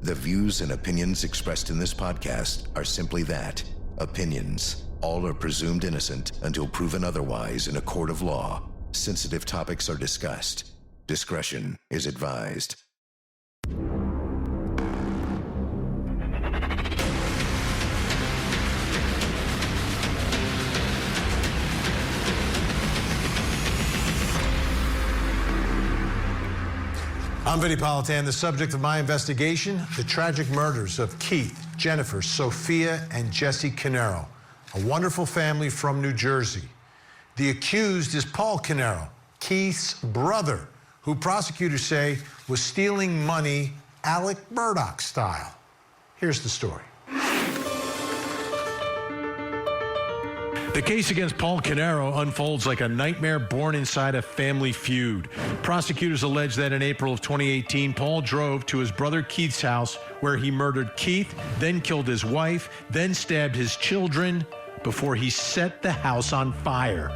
The views and opinions expressed in this podcast are simply that, opinions. All are presumed innocent until proven otherwise in a court of law. Sensitive topics are discussed. Discretion is advised. I'm Vinnie Politan, the subject of my investigation, the tragic murders of Keith, Jennifer, Sophia, and Jesse Caneiro, a wonderful family from New Jersey. The accused is Paul Caneiro, Keith's brother, who prosecutors say was stealing money Alec Murdaugh style. Here's the story. The case against Paul Caneiro unfolds like a nightmare born inside a family feud. Prosecutors allege that in April of 2018, Paul drove to his brother Keith's house where he murdered Keith, then killed his wife, then stabbed his children before he set the house on fire.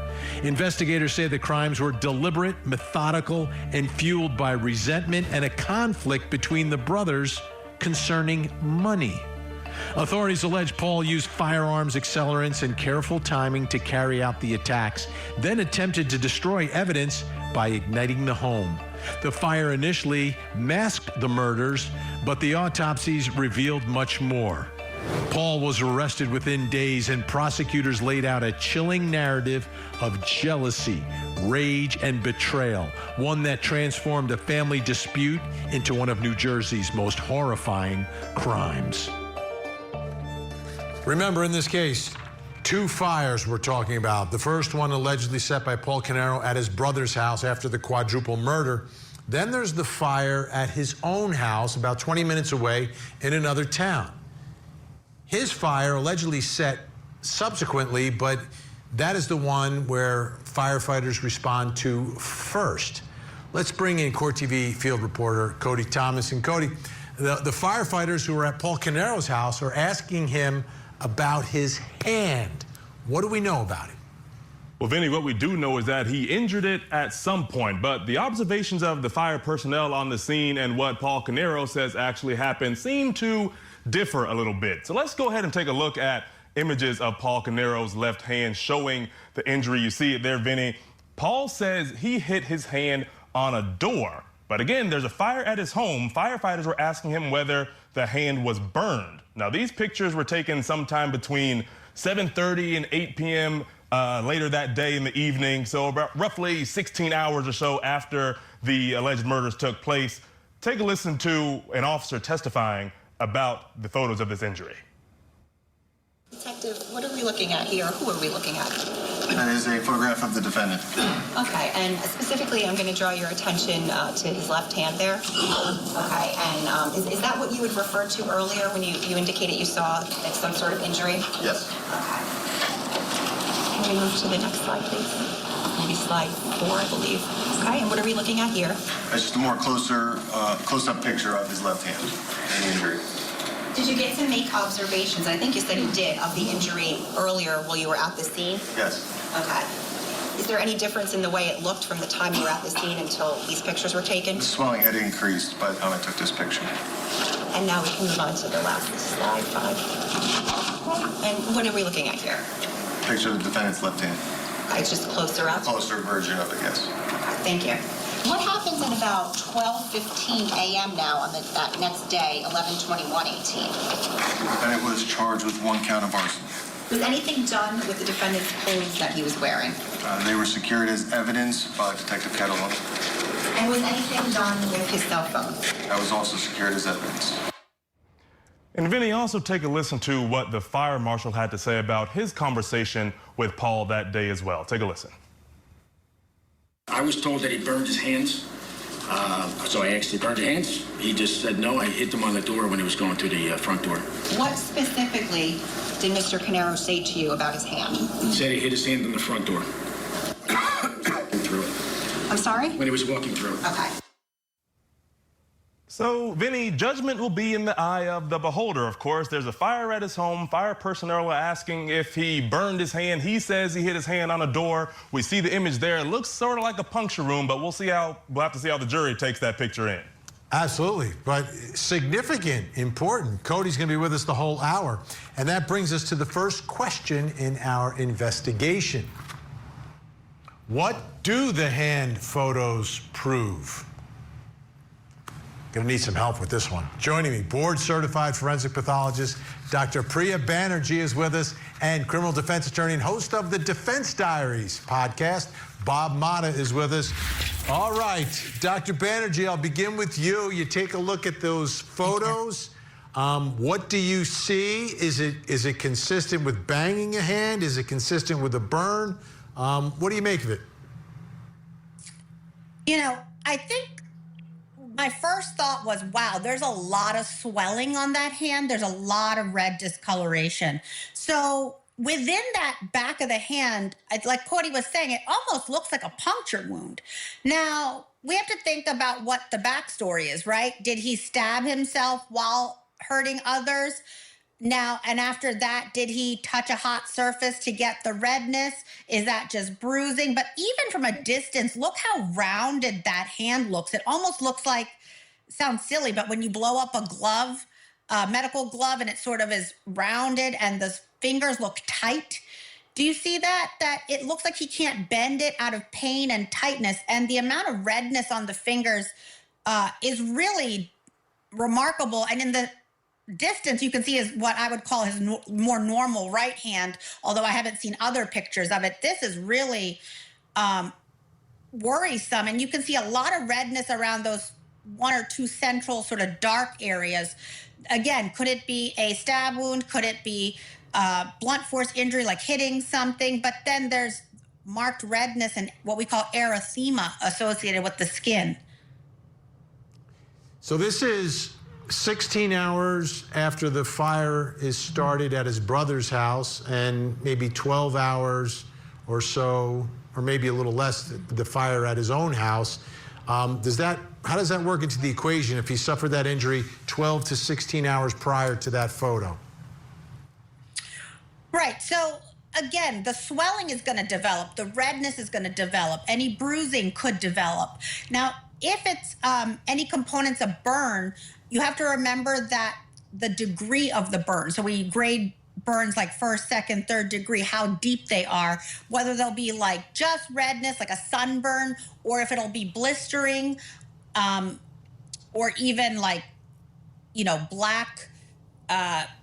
Investigators say the crimes were deliberate, methodical, and fueled by resentment and a conflict between the brothers concerning money. Authorities allege Paul used firearms, accelerants, and careful timing to carry out the attacks, then attempted to destroy evidence by igniting the home. The fire initially masked the murders, but the autopsies revealed much more. Paul was arrested within days, and prosecutors laid out a chilling narrative of jealousy, rage, and betrayal, one that transformed a family dispute into one of New Jersey's most horrifying crimes. Remember, in this case, two fires we're talking about. The first one allegedly set by Paul Caneiro at his brother's house after the quadruple murder. Then there's the fire at his own house about 20 minutes away in another town. His fire allegedly set subsequently, but that is the one where firefighters respond to first. Let's bring in Court TV field reporter Cody Thomas. And Cody, the firefighters who were at Paul Caneiro's house are asking him about his hand. What do we know about it? Well, Vinny, what we do know is that he injured it at some point, but the observations of the fire personnel on the scene and what Paul Caneiro says actually happened seem to differ a little bit. So let's go ahead and take a look at images of Paul Caneiro's left hand showing the injury. You see it there, Vinny. Paul says he hit his hand on a door. But again, there's a fire at his home. Firefighters were asking him whether the hand was burned. Now, these pictures were taken sometime between 7:30 and 8 p.m. Later that day in the evening, so about roughly 16 hours or so after the alleged murders took place. Take a listen to an officer testifying about the photos of this injury. Detective, what are we looking at here? Who are we looking at? That is a photograph of the defendant. Okay, and specifically, I'm going to draw your attention to his left hand there. Okay, and is that what you had referred to earlier when you indicated you saw some sort of injury? Yes. Okay. Can we move to the next slide, please? Maybe slide 4, I believe. Okay, and what are we looking at here? That's just a more close-up picture of his left hand and the injury. Did you get to make observations? I think you said you did, of the injury earlier while you were at the scene? Yes. Okay. Is there any difference in the way it looked from the time you were at the scene until these pictures were taken? The swelling had increased by the time I took this picture. And now we can move on to the last slide, 5. And what are we looking at here? Picture of the defendant's left hand. It's just closer up? Closer version of it, yes. Okay, thank you. What happens at about 12:15 a.m. now on that next day, 11/21/18? The defendant was charged with 1 count of arson. Was anything done with the defendant's clothes that he was wearing? They were secured as evidence by Detective Kettle. And was anything done with his cell phone? That was also secured as evidence. And Vinny, also take a listen to what the fire marshal had to say about his conversation with Paul that day as well. Take a listen. I was told that he burned his hands, so I asked, he burned his hands? He just said no, I hit him on the door when he was going through the front door. What specifically did Mr. Caneiro say to you about his hand? He said he hit his hand on the front door. Through it. I'm sorry? When he was walking through. Okay. So, Vinny, judgment will be in the eye of the beholder, of course. There's a fire at his home. Fire personnel are asking if he burned his hand. He says he hit his hand on a door. We see the image there. It looks sort of like a puncture wound, but we'll have to see how the jury takes that picture in. Absolutely, but significant, important. Cody's going to be with us the whole hour. And that brings us to the first question in our investigation. What do the hand photos prove? Going to need some help with this one. Joining me, board-certified forensic pathologist Dr. Priya Banerjee is with us, and criminal defense attorney and host of the Defense Diaries podcast, Bob Mata, is with us. All right, Dr. Banerjee, I'll begin with you. You take a look at those photos. What do you see? Is it consistent with banging a hand? Is it consistent with a burn? What do you make of it? You know, I think my first thought was, wow, there's a lot of swelling on that hand. There's a lot of red discoloration. So within that back of the hand, like Cody was saying, it almost looks like a puncture wound. Now, we have to think about what the backstory is, right? Did he stab himself while hurting others? Now, and after that, did he touch a hot surface to get the redness? Is that just bruising? But even from a distance, look how rounded that hand looks. It almost looks like, sounds silly, but when you blow up a glove, a medical glove, and it sort of is rounded and the fingers look tight. Do you see that? That it looks like he can't bend it out of pain and tightness. And the amount of redness on the fingers is really remarkable. And in the distance, you can see is what I would call his more normal right hand, although I haven't seen other pictures of it. This is really worrisome. And you can see a lot of redness around those one or two central sort of dark areas. Again, could it be a stab wound? Could it be blunt force injury, like hitting something? But then there's marked redness and what we call erythema associated with the skin. So this is 16 hours after the fire is started at his brother's house, and maybe 12 hours or so, or maybe a little less, the fire at his own house. How does that work into the equation if he suffered that injury 12 to 16 hours prior to that photo? Right. So again, the swelling is going to develop. The redness is going to develop. Any bruising could develop. Now, if it's any components of burn, you have to remember that the degree of the burn. So we grade burns like first, second, third degree, how deep they are, whether they'll be like just redness, like a sunburn, or if it'll be blistering, or even like, black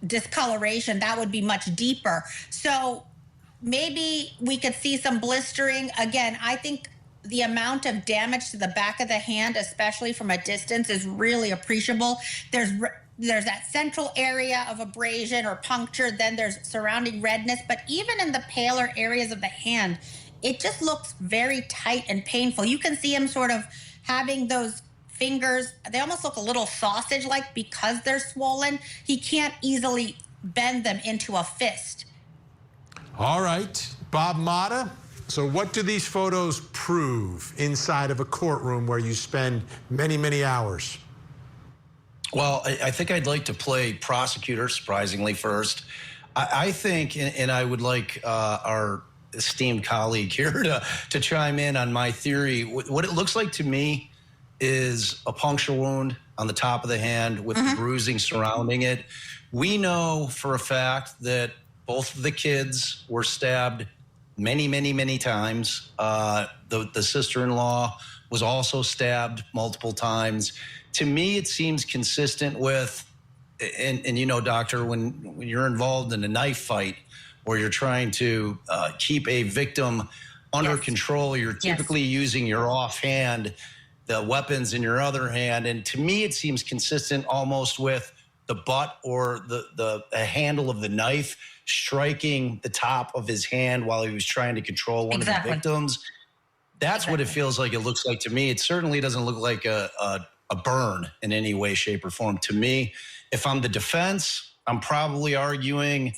discoloration, that would be much deeper. So maybe we could see some blistering. Again, I think the amount of damage to the back of the hand, especially from a distance, is really appreciable. There's that central area of abrasion or puncture, then there's surrounding redness, but even in the paler areas of the hand, it just looks very tight and painful. You can see him sort of having those fingers, they almost look a little sausage-like because they're swollen. He can't easily bend them into a fist. All right, Bob Mata. So what do these photos prove inside of a courtroom where you spend many, many hours? Well, I think I'd like to play prosecutor, surprisingly, first. I think, and I would like our esteemed colleague here to chime in on my theory. What it looks like to me is a puncture wound on the top of the hand with the bruising surrounding it. We know for a fact that both of the kids were stabbed many, many, many times. The sister-in-law was also stabbed multiple times. To me, it seems consistent with, and doctor, when you're involved in a knife fight or you're trying to keep a victim under control, you're typically using your offhand, the weapons in your other hand. And to me, it seems consistent almost with the butt or the handle of the knife striking the top of his hand while he was trying to control one of the victims. That's what it feels like. It looks like to me. It certainly doesn't look like a burn in any way, shape, or form. To me, if I'm the defense, I'm probably arguing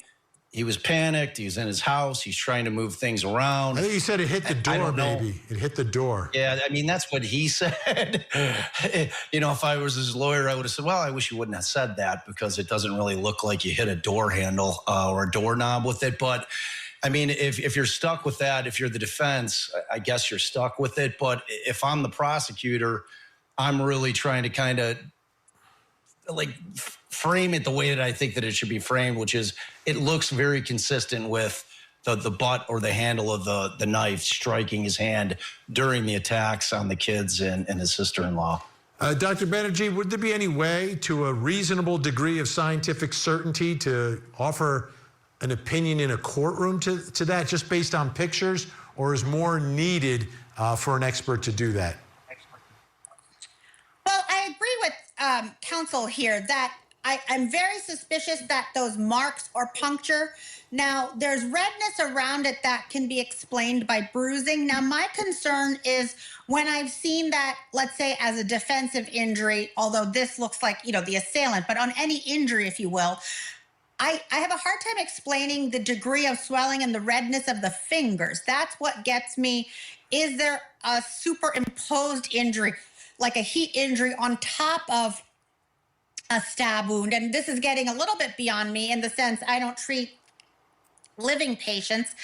he was panicked. He was in his house. He's trying to move things around. I think you said it hit the door, baby. It hit the door. Yeah, I mean, that's what he said. If I was his lawyer, I would have said, well, I wish you wouldn't have said that because it doesn't really look like you hit a door handle or a doorknob with it. But, I mean, if you're stuck with that, if you're the defense, I guess you're stuck with it. But if I'm the prosecutor, I'm really trying to kind of like frame it the way that I think that it should be framed, which is it looks very consistent with the butt or the handle of the knife striking his hand during the attacks on the kids and his sister-in-law. Dr. Banerjee, would there be any way to a reasonable degree of scientific certainty to offer an opinion in a courtroom to that just based on pictures, or is more needed for an expert to do that? Well, I agree with counsel here that I'm very suspicious that those marks or puncture. Now, there's redness around it that can be explained by bruising. Now, my concern is when I've seen that, let's say, as a defensive injury, although this looks like, the assailant, but on any injury, if you will, I have a hard time explaining the degree of swelling and the redness of the fingers. That's what gets me. Is there a superimposed injury, like a heat injury on top of a stab wound? And this is getting a little bit beyond me in the sense I don't treat living patients,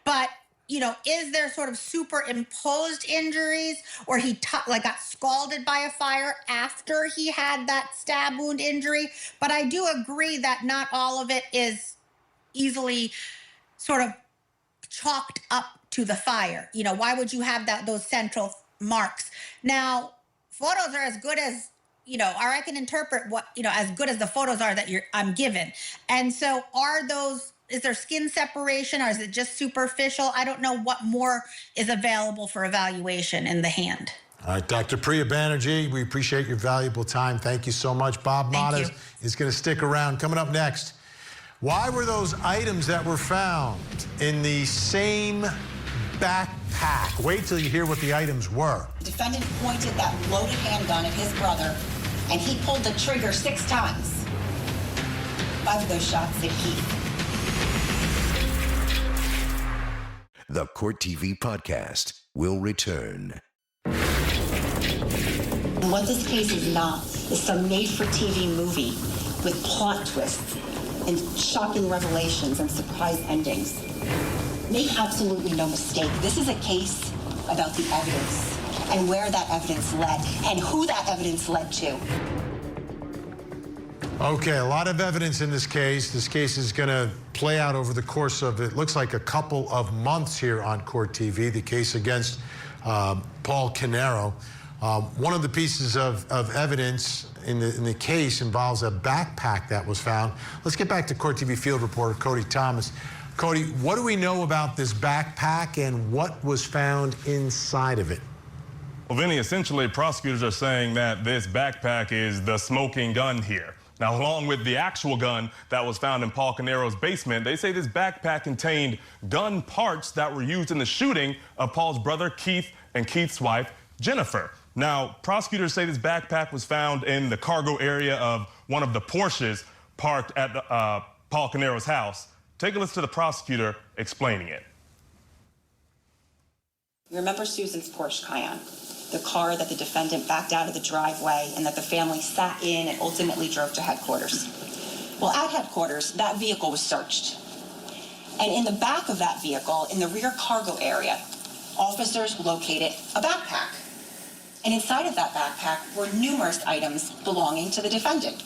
but is there sort of superimposed injuries, or he got scalded by a fire after he had that stab wound injury? But I do agree that not all of it is easily sort of chalked up to the fire. Why would you have those central marks? Now, photos are as good as or I can interpret what as good as the photos are that I'm given. And so is there skin separation, or is it just superficial? I don't know what more is available for evaluation in the hand. All right, Dr. Priya Banerjee, we appreciate your valuable time. Thank you so much. Bob Mata is going to stick around. Coming up next, why were those items that were found in the same backpack? Wait till you hear what the items were. The defendant pointed that loaded handgun at his brother, and he pulled the trigger 6 times. 5 of those shots hit Keith. The Court TV podcast will return. And what this case is not is some made-for-TV movie with plot twists and shocking revelations and surprise endings. Make absolutely no mistake, this is a case about the evidence and where that evidence led and who that evidence led to. Okay, a lot of evidence in this case. This case is going to play out over the course of, it looks like, a couple of months here on Court TV, the case against Paul Caneiro. One of the pieces of evidence in the case involves a backpack that was found. Let's get back to Court TV field reporter Cody Thomas. Cody, what do we know about this backpack and what was found inside of it? Well, Vinny, essentially prosecutors are saying that this backpack is the smoking gun here. Now, along with the actual gun that was found in Paul Caneiro's basement, they say this backpack contained gun parts that were used in the shooting of Paul's brother, Keith, and Keith's wife, Jennifer. Now, prosecutors say this backpack was found in the cargo area of one of the Porsches parked at Paul Caneiro's house. Take a listen to the prosecutor explaining it. You remember Susan's Porsche Cayenne, the car that the defendant backed out of the driveway and that the family sat in and ultimately drove to headquarters. Well, at headquarters, that vehicle was searched. And in the back of that vehicle, in the rear cargo area, officers located a backpack. And inside of that backpack were numerous items belonging to the defendant.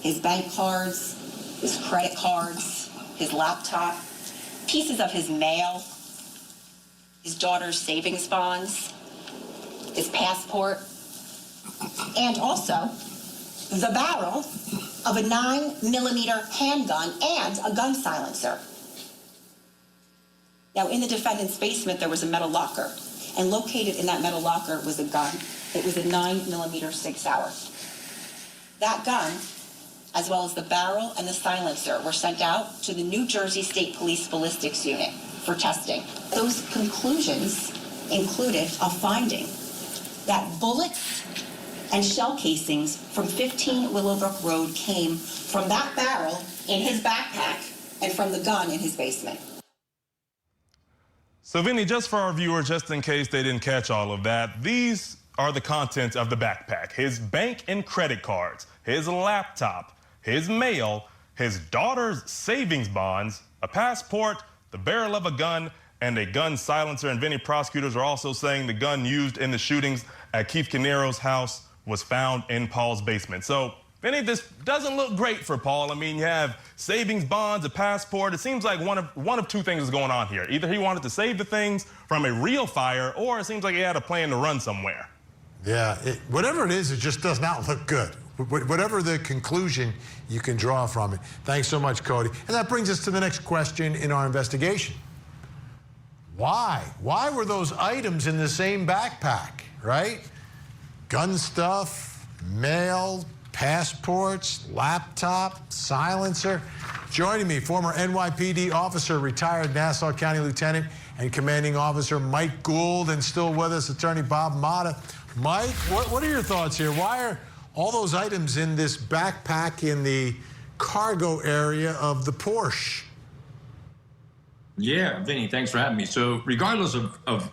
His bank cards, his credit cards, his laptop, pieces of his mail, his daughter's savings bonds, his passport, and also the barrel of a 9mm handgun and a gun silencer. Now, in the defendant's basement, there was a metal locker, and located in that metal locker was a gun. It was a 9mm Sig Sauer. That gun, as well as the barrel and the silencer, were sent out to the New Jersey State Police Ballistics Unit for testing. Those conclusions included a finding that bullets and shell casings from 15 Willowbrook Road came from that barrel in his backpack and from the gun in his basement. So, Vinny, just for our viewers, just in case they didn't catch all of that, these are the contents of the backpack. His bank and credit cards, his laptop, his mail, his daughter's savings bonds, a passport, the barrel of a gun, and a gun silencer. And Vinnie, prosecutors are also saying the gun used in the shootings at Keith Caneiro's house was found in Paul's basement. So, Vinnie, this doesn't look great for Paul. I mean, you have savings bonds, a passport. It seems like one of two things is going on here. Either he wanted to save the things from a real fire, or it seems like he had a plan to run somewhere. Yeah, whatever it is, it just does not look good. Whatever the conclusion you can draw from it. Thanks so much, Cody. And that brings us to the next question in our investigation. Why? Why were those items in the same backpack, right? Gun stuff, mail, passports, laptop, silencer. Joining me, former NYPD officer, retired Nassau County Lieutenant and Commanding Officer Mike Gould, and still with us, Attorney Bob Mata. Mike, what are your thoughts here? Why are all those items in this backpack in the cargo area of the Porsche? Yeah, Vinny, thanks for having me. So regardless of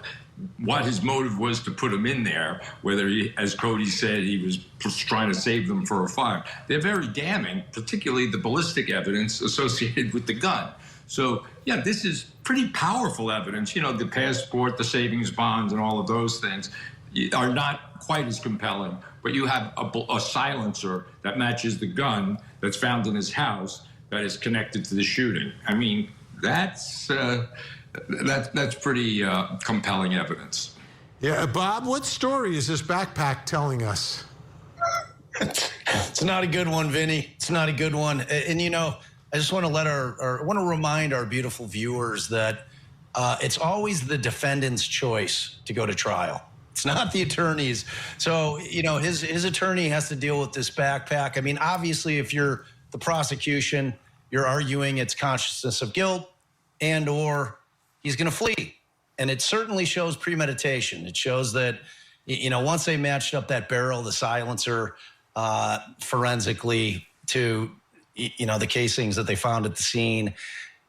what his motive was to put them in there, whether he, as Cody said, he was just trying to save them for a fire, they're very damning, particularly the ballistic evidence associated with the gun. So, yeah, this is pretty powerful evidence. You know, the passport, the savings bonds, and all of those things are not quite as compelling. But you have a silencer that matches the gun that's found in his house that is connected to the shooting. I mean, that's pretty compelling evidence. Yeah, Bob, what story is this backpack telling us? It's not a good one, Vinny. It's not a good one. And you know, I just want to remind our beautiful viewers that it's always the defendant's choice to go to trial. It's not the attorney's. So, you know, his attorney has to deal with this backpack. I mean, obviously, if you're the prosecution, you're arguing it's consciousness of guilt and or he's going to flee. And it certainly shows premeditation. It shows that, you know, once they matched up that barrel, the silencer, forensically to, you know, the casings that they found at the scene,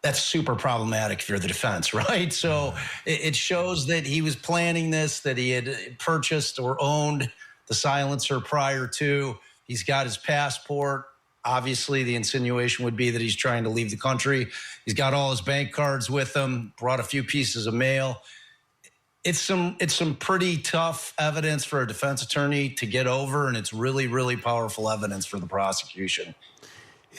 that's super problematic if you're the defense, right? So it shows that he was planning this, that he had purchased or owned the silencer prior to. He's got his passport. Obviously, the insinuation would be that he's trying to leave the country. He's got all his bank cards with him, brought a few pieces of mail. It's some pretty tough evidence for a defense attorney to get over, and it's really, really powerful evidence for the prosecution.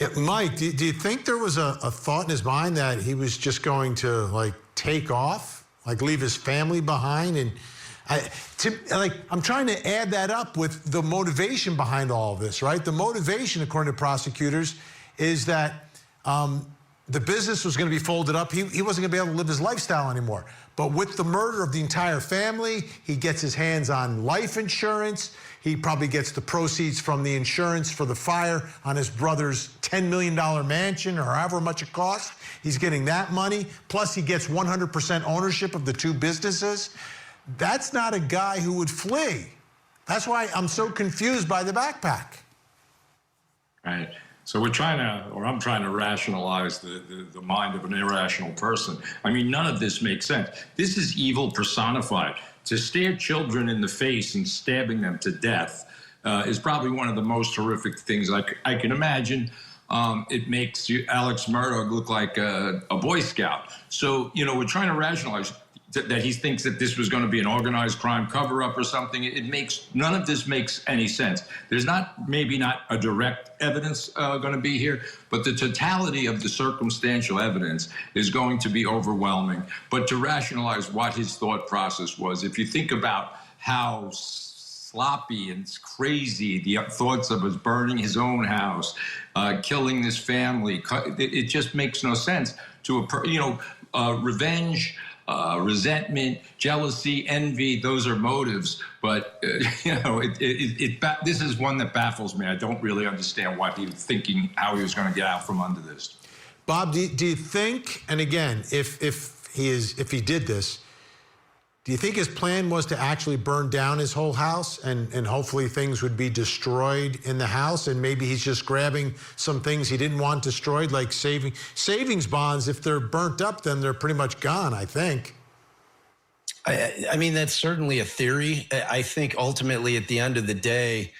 Yeah, Mike, do you think there was a thought in his mind that he was just going to, like, take off, like leave his family behind? And I'm trying to add that up with the motivation behind all of this, right? The motivation, according to prosecutors, is that the business was going to be folded up. He wasn't going to be able to live his lifestyle anymore. But with the murder of the entire family, he gets his hands on life insurance. He probably gets the proceeds from the insurance for the fire on his brother's $10 million mansion, or however much it cost. He's getting that money. Plus, he gets 100% ownership of the two businesses. That's not a guy who would flee. That's why I'm so confused by the backpack. Right. So I'm trying to rationalize the mind of an irrational person. I mean, none of this makes sense. This is evil personified. To stare children in the face and stabbing them to death is probably one of the most horrific things I can imagine. It makes Alex Murdaugh look like a Boy Scout. So, you know, we're trying to rationalize that he thinks that this was going to be an organized crime cover-up or something. None of this makes any sense. There's maybe not a direct evidence going to be here, but the totality of the circumstantial evidence is going to be overwhelming. But to rationalize what his thought process was, if you think about how sloppy and crazy the thoughts of us burning his own house, killing this family, it just makes no sense to revenge, resentment, jealousy, envy, those are motives. But, this is one that baffles me. I don't really understand what he was thinking, how he was going to get out from under this. Bob, do you think, and again, if he did this, do you think his plan was to actually burn down his whole house and hopefully things would be destroyed in the house, and maybe he's just grabbing some things he didn't want destroyed, like savings bonds? If they're burnt up, then they're pretty much gone, I think. I mean, that's certainly a theory. I think ultimately at the end of the day,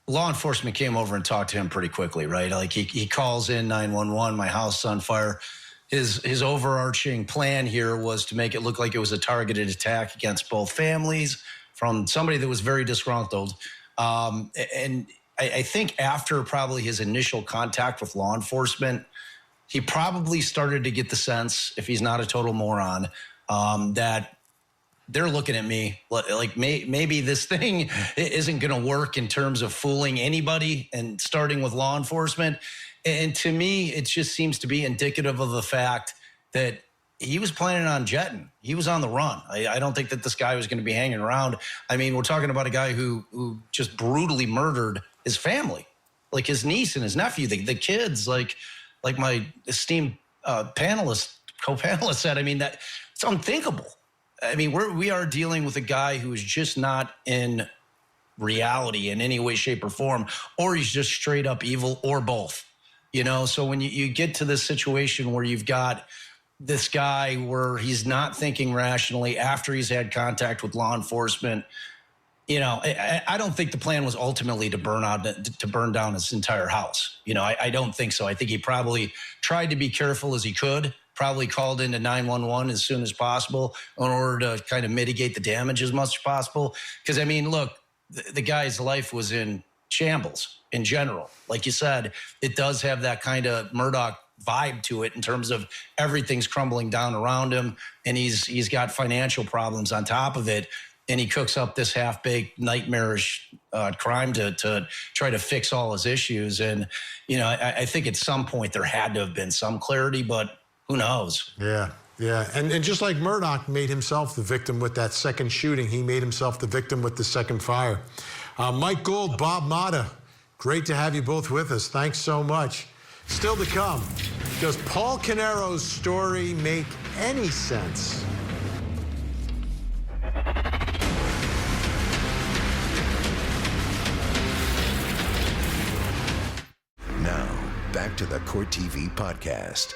law enforcement came over and talked to him pretty quickly, right? Like he calls in 911, my house is on fire. his overarching plan here was to make it look like it was a targeted attack against both families from somebody that was very disgruntled. And I think after probably his initial contact with law enforcement, he probably started to get the sense, if he's not a total moron, that they're looking at me like maybe this thing isn't going to work in terms of fooling anybody and starting with law enforcement. And to me, it just seems to be indicative of the fact that he was planning on jetting. He was on the run. I don't think that this guy was going to be hanging around. I mean, we're talking about a guy who just brutally murdered his family, like his niece and his nephew, the kids, like my esteemed co-panelist said. I mean, that it's unthinkable. I mean, we are dealing with a guy who is just not in reality in any way, shape, or form, or he's just straight up evil, or both. You know, so when you get to this situation where you've got this guy where he's not thinking rationally after he's had contact with law enforcement, you know, I don't think the plan was ultimately to burn down his entire house. You know, I don't think so. I think he probably tried to be careful as he could, probably called into 911 as soon as possible in order to kind of mitigate the damage as much as possible. Because, I mean, look, the guy's life was in shambles in general. Like you said, it does have that kind of Murdoch vibe to it in terms of everything's crumbling down around him, and he's got financial problems on top of it, and he cooks up this half-baked nightmarish crime to try to fix all his issues. And, you know, I think at some point there had to have been some clarity, but who knows? Yeah. And just like Murdoch made himself the victim with that second shooting, he made himself the victim with the second fire. Mike Gould, Bob Mata, great to have you both with us. Thanks so much. Still to come, does Paul Caneiro's story make any sense? Now, back to the Court TV podcast.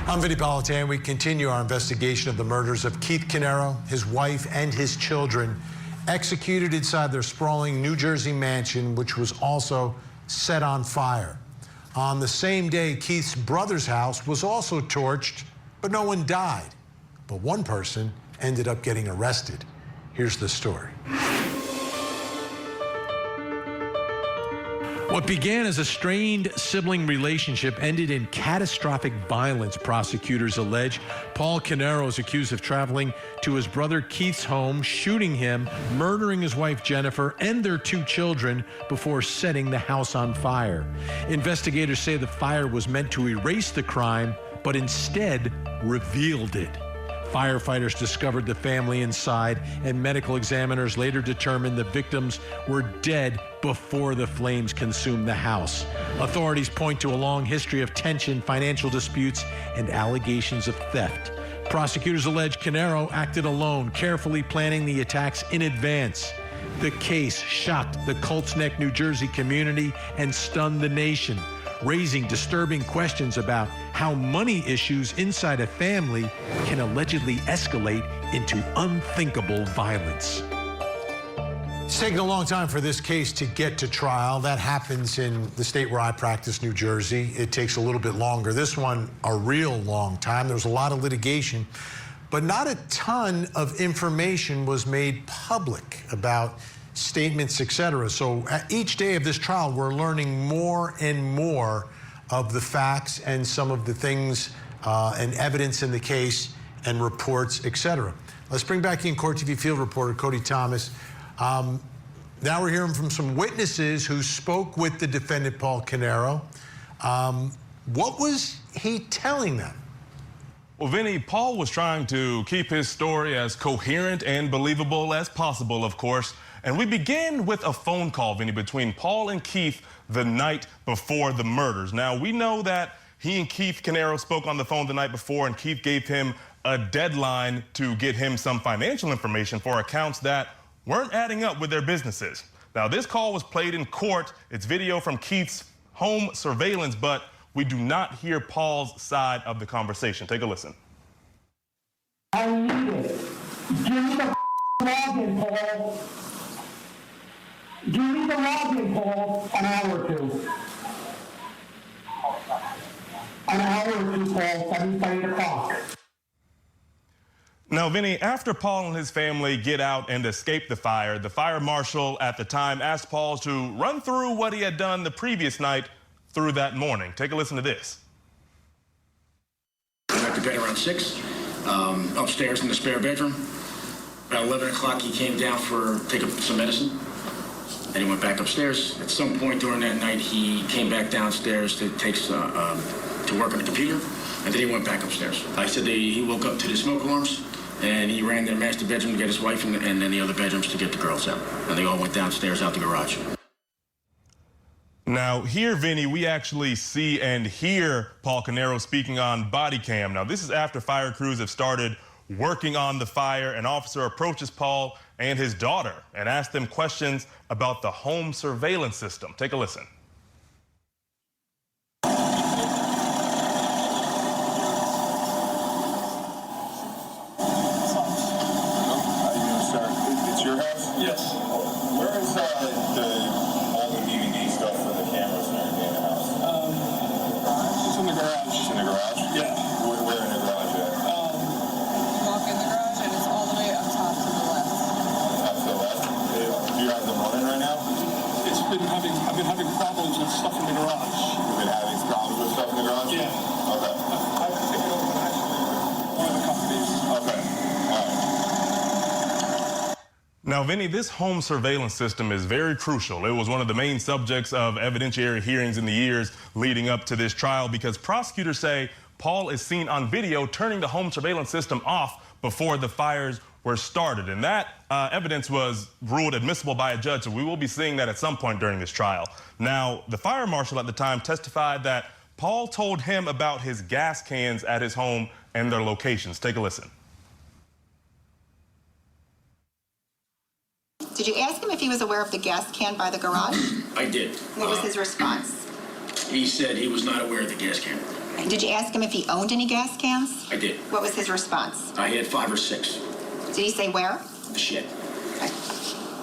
I'm Vinnie Politan. We continue our investigation of the murders of Keith Caneiro, his wife, and his children, executed inside their sprawling New Jersey mansion, which was also set on fire. On the same day, Keith's brother's house was also torched, but no one died. But one person ended up getting arrested. Here's the story. What began as a strained sibling relationship ended in catastrophic violence, prosecutors allege. Paul Caneiro is accused of traveling to his brother Keith's home, shooting him, murdering his wife Jennifer and their two children before setting the house on fire. Investigators say the fire was meant to erase the crime, but instead revealed it. Firefighters discovered the family inside, and medical examiners later determined the victims were dead before the flames consumed the house. Authorities point to a long history of tension, financial disputes, and allegations of theft. Prosecutors allege Caneiro acted alone, carefully planning the attacks in advance. The case shocked the Colts Neck, New Jersey community and stunned the nation, raising disturbing questions about how money issues inside a family can allegedly escalate into unthinkable violence. It's taken a long time for this case to get to trial. That happens in the state where I practice, New Jersey. It takes a little bit longer. This one, a real long time. There was a lot of litigation, but not a ton of information was made public about statements, etc. So each day of this trial, we're learning more and more of the facts and some of the things and evidence in the case and reports, etc. Let's bring back in Court TV field reporter Cody Thomas. Now we're hearing from some witnesses who spoke with the defendant, Paul Caneiro. What was he telling them? Well, Vinnie, Paul was trying to keep his story as coherent and believable as possible, of course. And we begin with a phone call, Vinnie, between Paul and Keith the night before the murders. Now, we know that he and Keith Caneiro spoke on the phone the night before, and Keith gave him a deadline to get him some financial information for accounts that weren't adding up with their businesses. Now, this call was played in court. It's video from Keith's home surveillance, but we do not hear Paul's side of the conversation. Take a listen. I need it. Give me the login, Paul. Give me the login, Paul. An hour or two. An hour or two, Paul. 7:30 o'clock. Now, Vinny, after Paul and his family get out and escape the fire marshal at the time asked Paul to run through what he had done the previous night through that morning. Take a listen to this. I went to bed around 6, upstairs in the spare bedroom. About 11 o'clock, he came down to take some medicine. Then he went back upstairs. At some point during that night, he came back downstairs to work on the computer, and then he went back upstairs. I said he woke up to the smoke alarms, and he ran to the master bedroom to get his wife, and then the other bedrooms to get the girls out. And they all went downstairs out the garage. Now, here, Vinny, we actually see and hear Paul Caneiro speaking on body cam. Now, this is after fire crews have started working on the fire. An officer approaches Paul and his daughter and asks them questions about the home surveillance system. Take a listen. I've been having problems with stuff in the garage. You've been having problems with stuff in the garage? Yeah. Okay. I have to take it over to one of the companies. Okay. All right. Now, Vinny, this home surveillance system is very crucial. It was one of the main subjects of evidentiary hearings in the years leading up to this trial because prosecutors say Paul is seen on video turning the home surveillance system off before the fires were started. And that evidence was ruled admissible by a judge, so we will be seeing that at some point during this trial. Now, the fire marshal at the time testified that Paul told him about his gas cans at his home and their locations. Take a listen. Did you ask him if he was aware of the gas can by the garage? I did. What was his response? He said he was not aware of the gas can. Did you ask him if he owned any gas cans? I did. What was his response? I had 5 or 6. Did he say where? The shed. Okay.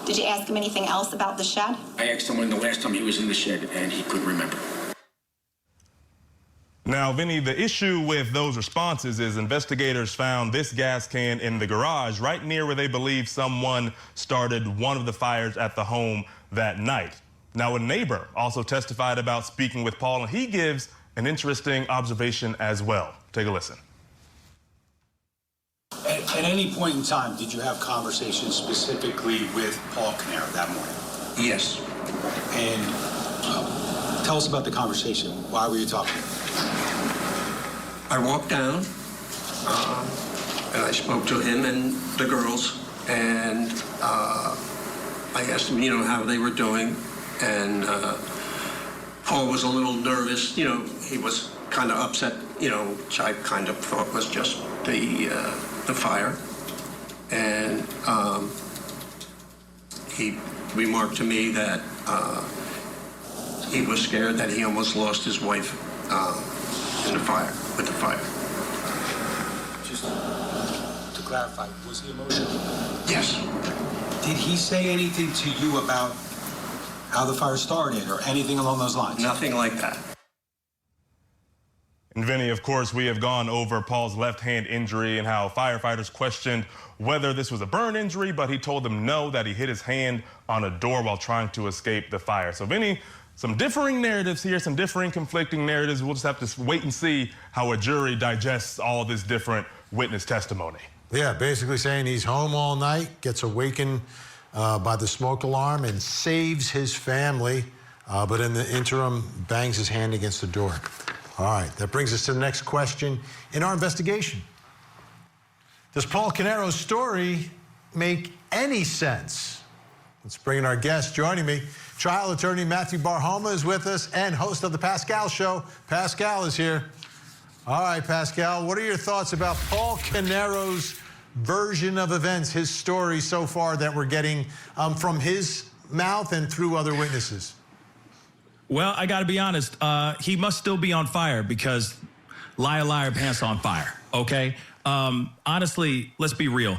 Did you ask him anything else about the shed? I asked him when the last time he was in the shed, and he couldn't remember. Now, Vinny, the issue with those responses is investigators found this gas can in the garage right near where they believe someone started one of the fires at the home that night. Now, a neighbor also testified about speaking with Paul, and he gives an interesting observation as well. Take a listen. At any point in time, did you have conversations specifically with Paul Caneiro that morning? Yes. And tell us about the conversation. Why were you talking? I walked down and I spoke to him and the girls, and I asked them, how they were doing, and Paul was a little nervous. He was kind of upset, which I kind of thought was just the fire, and he remarked to me that he was scared that he almost lost his wife with the fire. Just to clarify, was he emotional? Yes. Did he say anything to you about how the fire started or anything along those lines? Nothing like that. And Vinny, of course, we have gone over Paul's left hand injury and how firefighters questioned whether this was a burn injury, but he told them no, that he hit his hand on a door while trying to escape the fire. So, Vinny, some differing narratives here, some differing conflicting narratives. We'll just have to wait and see how a jury digests all this different witness testimony. Yeah, basically saying he's home all night, gets awakened by the smoke alarm and saves his family, but in the interim bangs his hand against the door. All right, that brings us to the next question in our investigation. Does Paul Caneiro's story make any sense? Let's bring in our guest. Joining me, trial attorney Matthew Barhoma is with us, and host of the Pascal Show. Pascal is here. All right, Pascal, what are your thoughts about Paul Caneiro's version of events, his story so far that we're getting from his mouth and through other witnesses? Well, I got to be honest. He must still be on fire because liar, liar, pants on fire. Okay. Honestly, let's be real.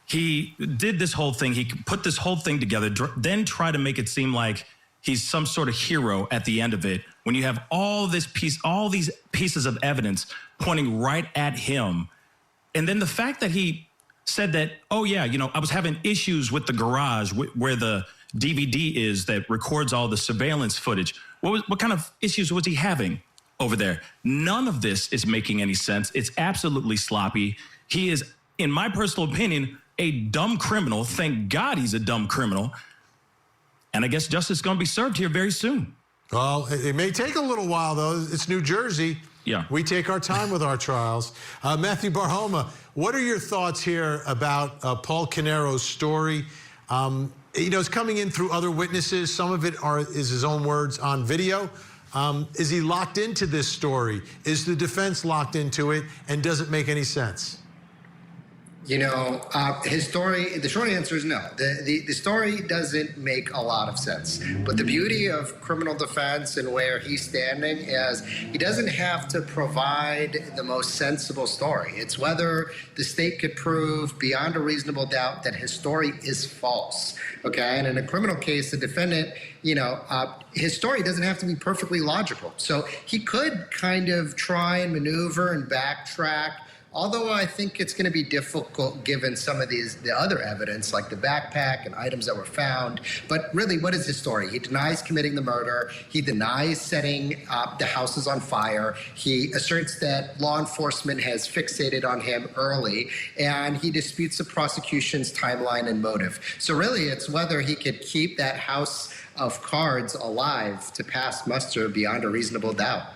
He did this whole thing. He put this whole thing together, then try to make it seem like he's some sort of hero at the end of it. When you have all these pieces of evidence pointing right at him. And then the fact that he said that, oh yeah, I was having issues with the garage where the DVD is that records all the surveillance footage. What kind of issues was he having over there? None of this is making any sense. It's absolutely sloppy. He is, in my personal opinion, a dumb criminal. Thank God he's a dumb criminal. And I guess justice is going to be served here very soon. Well, it may take a little while, though. It's New Jersey. Yeah. We take our time with our trials. Matthew Barhoma, what are your thoughts here about Paul Caneiro's story? It's coming in through other witnesses. Some of it is his own words on video. Is he locked into this story? Is the defense locked into it? And does it make any sense? His story, the short answer is no. The story doesn't make a lot of sense. But the beauty of criminal defense and where he's standing is he doesn't have to provide the most sensible story. It's whether the state could prove beyond a reasonable doubt that his story is false. Okay? And in a criminal case, the defendant, his story doesn't have to be perfectly logical. So he could kind of try and maneuver and backtrack. Although I think it's going to be difficult given some of the other evidence, like the backpack and items that were found. But really, what is his story? He denies committing the murder. He denies setting the houses on fire. He asserts that law enforcement has fixated on him early. And he disputes the prosecution's timeline and motive. So really, it's whether he could keep that house of cards alive to pass muster beyond a reasonable doubt.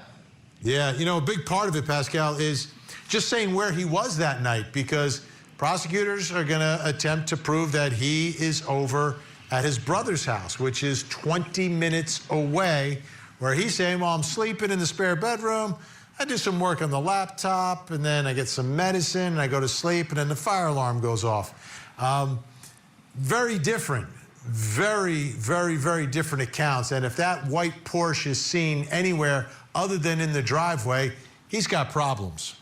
Yeah, a big part of it, Pascal, is just saying where he was that night, because prosecutors are going to attempt to prove that he is over at his brother's house, which is 20 minutes away, where he's saying, well, I'm sleeping in the spare bedroom. I do some work on the laptop, and then I get some medicine, and I go to sleep, and then the fire alarm goes off. Very different. Very, very, very different accounts. And if that white Porsche is seen anywhere other than in the driveway, he's got problems.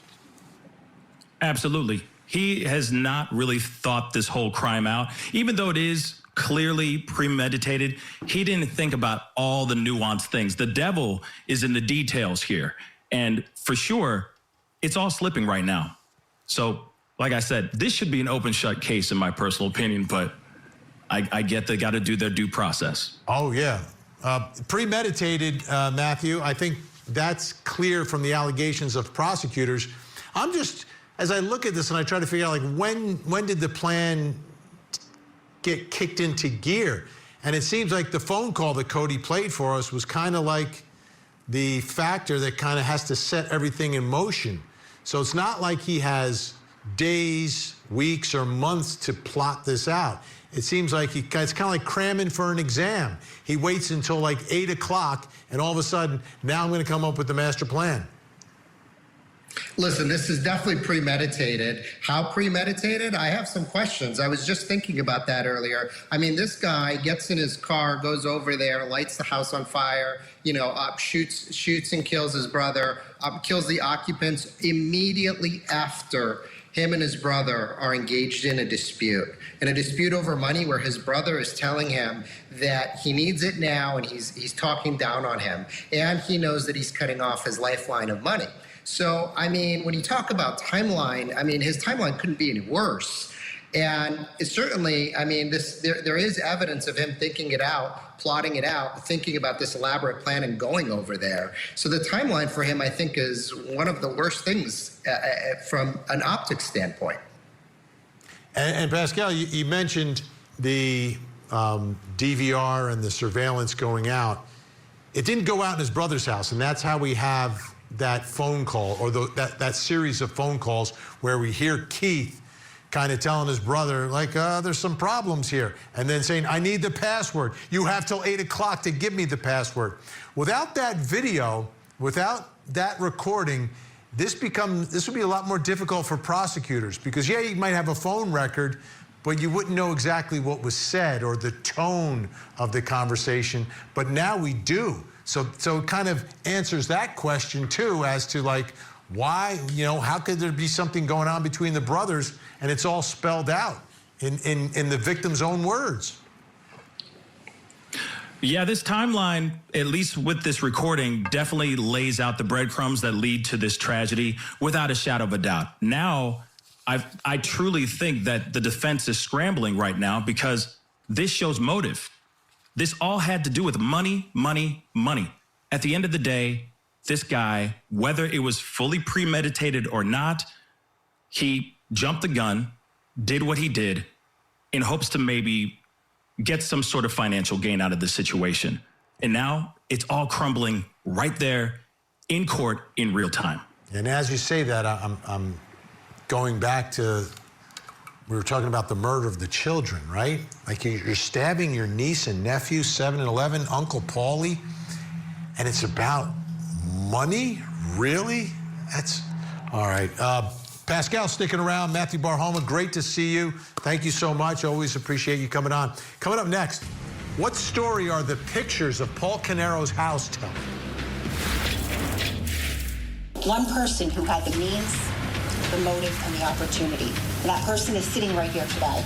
Absolutely. He has not really thought this whole crime out. Even though it is clearly premeditated, he didn't think about all the nuanced things. The devil is in the details here. And for sure, it's all slipping right now. So, like I said, this should be an open shut case in my personal opinion, but I get they got to do their due process. Oh, yeah. Premeditated, Matthew. I think that's clear from the allegations of prosecutors. I'm just, as I look at this and I try to figure out, like, when did the plan get kicked into gear? And it seems like the phone call that Cody played for us was kind of like the factor that kind of has to set everything in motion. So it's not like he has days, weeks, or months to plot this out. It seems like it's kind of like cramming for an exam. He waits until like 8 o'clock, and all of a sudden, now I'm going to come up with the master plan. Listen, this is definitely premeditated. How premeditated? I have some questions. I was just thinking about that earlier. I mean, this guy gets in his car, goes over there, lights the house on fire, shoots and kills his brother, kills the occupants immediately after him and his brother are engaged in a dispute over money, where his brother is telling him that he needs it now, and he's talking down on him, and he knows that he's cutting off his lifeline of money. So, I mean, when you talk about timeline, I mean, his timeline couldn't be any worse. And it's certainly, I mean, there is evidence of him thinking it out, plotting it out, thinking about this elaborate plan and going over there. So the timeline for him, I think, is one of the worst things from an optics standpoint. And Pascal, you mentioned the DVR and the surveillance going out. It didn't go out in his brother's house, and that's how we have that phone call, or that series of phone calls where we hear Keith kind of telling his brother, like, there's some problems here, and then saying, I need the password. You have till 8 o'clock to give me the password. Without that video, without that recording, this would be a lot more difficult for prosecutors, because, yeah, you might have a phone record, but you wouldn't know exactly what was said or the tone of the conversation. But now we do. So it kind of answers that question, too, as to, like, Why? How could there be something going on between the brothers and it's all spelled out in the victim's own words? Yeah, this timeline, at least with this recording, definitely lays out the breadcrumbs that lead to this tragedy without a shadow of a doubt. Now, I truly think that the defense is scrambling right now because this shows motive. This all had to do with money, money, money. At the end of the day, this guy, whether it was fully premeditated or not, he jumped the gun, did what he did in hopes to maybe get some sort of financial gain out of this situation. And now it's all crumbling right there in court in real time. And as you say that, I'm going back to, we were talking about the murder of the children, right? Like you're stabbing your niece and nephew, 7 and 11, Uncle Paulie, and it's about money? Really? That's all right. Pascal sticking around. Matthew Barhoma, great to see you. Thank you so much. Always appreciate you coming on. Coming up next, what story are the pictures of Paul Caneiro's house telling? One person who had the means, the motive, and the opportunity. And that person is sitting right here today.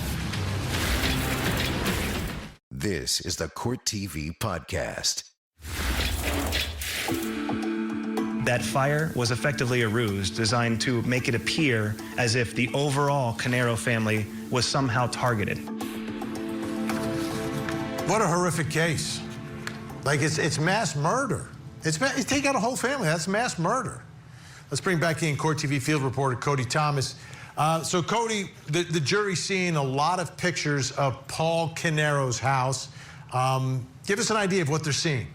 This is the Court TV Podcast. That fire was effectively a ruse designed to make it appear as if the overall Caneiro family was somehow targeted. What a horrific case. Like it's mass murder. You take out a whole family, that's mass murder. Let's bring back in Court TV field reporter Cody Thomas. So Cody, the jury's seeing a lot of pictures of Paul Caneiro's house. Give us an idea of what they're seeing.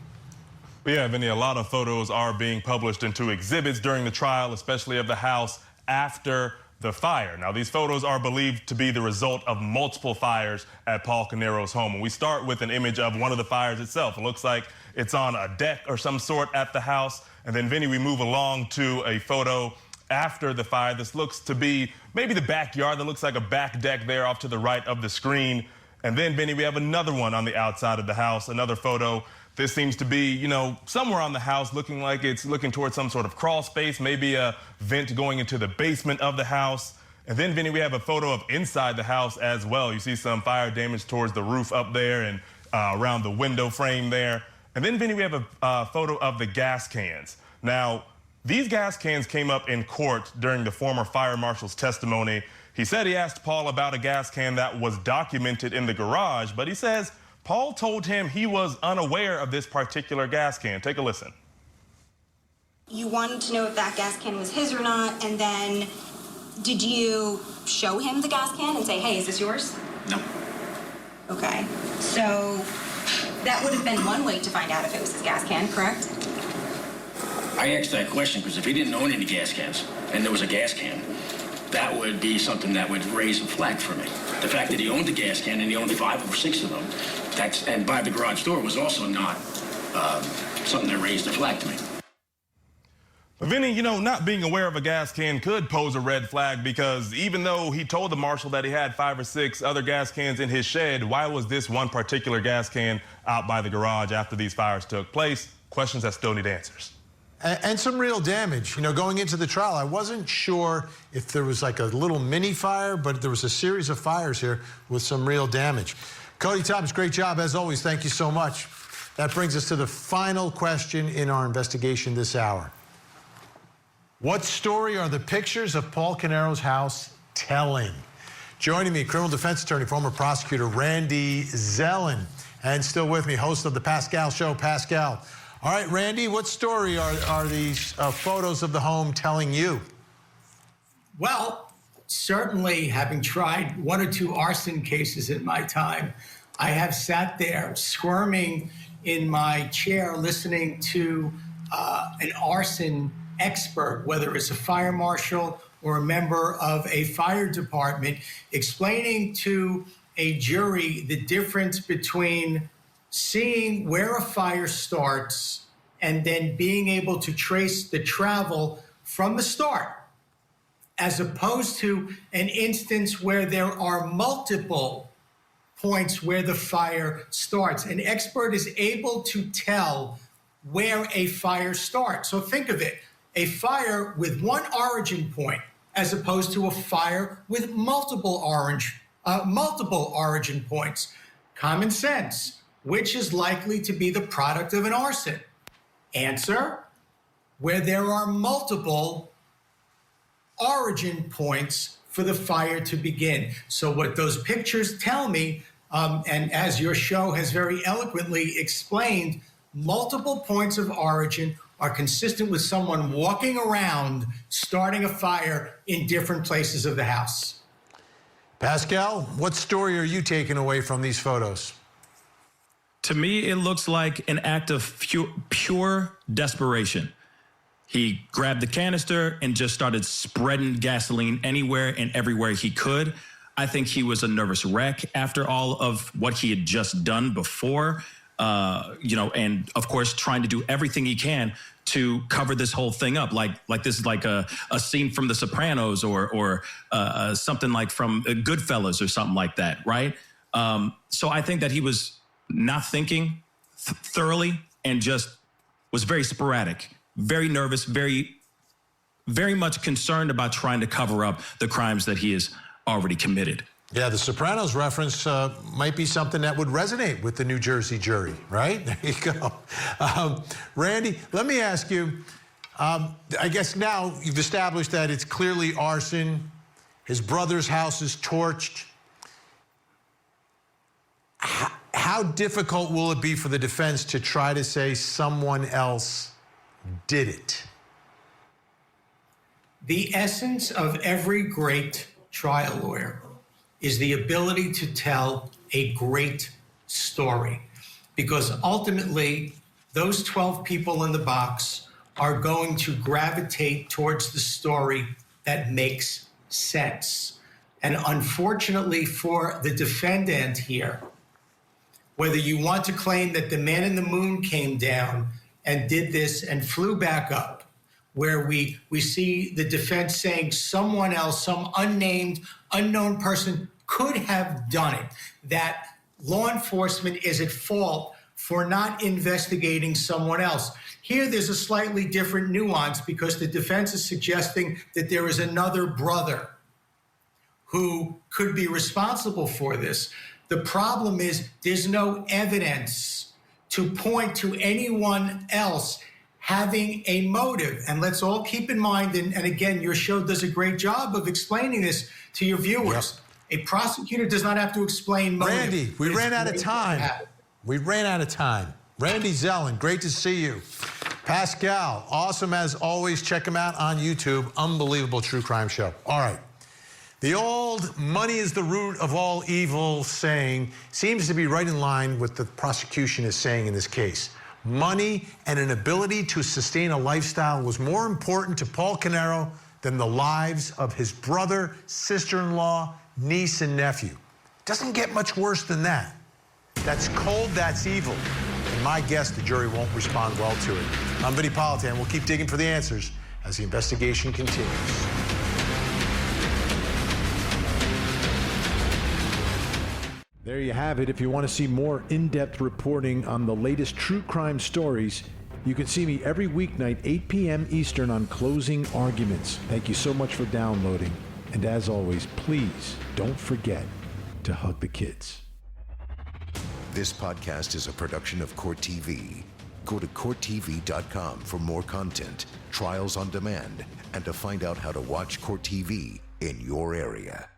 Yeah, Vinny, a lot of photos are being published into exhibits during the trial, especially of the house after the fire. Now, these photos are believed to be the result of multiple fires at Paul Caneiro's home. And we start with an image of one of the fires itself. It looks like it's on a deck or some sort at the house. And then, Vinny, we move along to a photo after the fire. This looks to be maybe the backyard. That looks like a back deck there off to the right of the screen. And then, Vinny, we have another one on the outside of the house, another photo. This seems to be, somewhere on the house, looking like it's looking towards some sort of crawl space, maybe a vent going into the basement of the house. And then, Vinny, we have a photo of inside the house as well. You see some fire damage towards the roof up there and around the window frame there. And then, Vinny, we have a photo of the gas cans. Now, these gas cans came up in court during the former fire marshal's testimony. He said he asked Paul about a gas can that was documented in the garage, but he says Paul told him he was unaware of this particular gas can. Take a listen. You wanted to know if that gas can was his or not, and then did you show him the gas can and say, hey, is this yours? No. Okay. So that would have been one way to find out if it was his gas can, correct? I asked that question because if he didn't own any gas cans and there was a gas can, that would be something that would raise a flag for me. The fact that he owned a gas can and he owned 5 or 6 of them, and by the garage door was also not something that raised a flag to me. But Vinny, not being aware of a gas can could pose a red flag because even though he told the marshal that he had 5 or 6 other gas cans in his shed, why was this one particular gas can out by the garage after these fires took place? Questions that still need answers. And some real damage. Going into the trial, I wasn't sure if there was like a little mini fire, but there was a series of fires here with some real damage. Cody Thomas, great job as always. Thank you so much. That brings us to the final question in our investigation this hour. What story are the pictures of Paul Caneiro's house telling? Joining me, criminal defense attorney, former prosecutor Randy Zellin, and still with me, host of the Pascal Show, Pascal. All right, Randy, what story are these photos of the home telling you? Well, certainly having tried 1 or 2 arson cases in my time, I have sat there squirming in my chair listening to an arson expert, whether it's a fire marshal or a member of a fire department, explaining to a jury the difference between seeing where a fire starts and then being able to trace the travel from the start, as opposed to an instance where there are multiple points where the fire starts. An expert is able to tell where a fire starts. So think of it. a fire with one origin point as opposed to a fire with multiple origin points? Common sense. Which is likely to be the product of an arson? Answer, where there are multiple origin points for the fire to begin. So what those pictures tell me, and as your show has very eloquently explained, multiple points of origin are consistent with someone walking around starting a fire in different places of the house. Pascal, what story are you taking away from these photos? To me, it looks like an act of pure desperation. He grabbed the canister and just started spreading gasoline anywhere and everywhere he could. I think he was a nervous wreck after all of what he had just done before, and of course, trying to do everything he can to cover this whole thing up. Like this is like a scene from The Sopranos or something like from Goodfellas or something like that, right? So I think that he was not thinking thoroughly and just was very sporadic, very nervous, very, very much concerned about trying to cover up the crimes that he has already committed. Yeah, the Sopranos reference might be something that would resonate with the New Jersey jury, right? There you go. Randy, let me ask you, I guess now you've established that it's clearly arson. His brother's house is torched. How difficult will it be for the defense to try to say someone else did it? The essence of every great trial lawyer is the ability to tell a great story, because ultimately those 12 people in the box are going to gravitate towards the story that makes sense. And unfortunately for the defendant here, whether you want to claim that the man in the moon came down and did this and flew back up, where we see the defense saying someone else, some unnamed, unknown person could have done it, that law enforcement is at fault for not investigating someone else. Here, there's a slightly different nuance because the defense is suggesting that there is another brother who could be responsible for this. The problem is there's no evidence to point to anyone else having a motive. And let's all keep in mind, and again, your show does a great job of explaining this to your viewers. Yep. A prosecutor does not have to explain motive. Randy, we ran out of time. Randy Zellin, great to see you. Pascal, awesome as always. Check him out on YouTube. Unbelievable true crime show. All right. The old money is the root of all evil saying seems to be right in line with the prosecution is saying in this case. Money and an ability to sustain a lifestyle was more important to Paul Caneiro than the lives of his brother, sister-in-law, niece, and nephew. Doesn't get much worse than that. That's cold, that's evil. And my guess, the jury won't respond well to it. I'm Vinnie Politan. We'll keep digging for the answers as the investigation continues. There you have it. If you want to see more in-depth reporting on the latest true crime stories, you can see me every weeknight, 8 p.m. Eastern on Closing Arguments. Thank you so much for downloading. And as always, please don't forget to hug the kids. This podcast is a production of Court TV. Go to CourtTV.com for more content, trials on demand, and to find out how to watch Court TV in your area.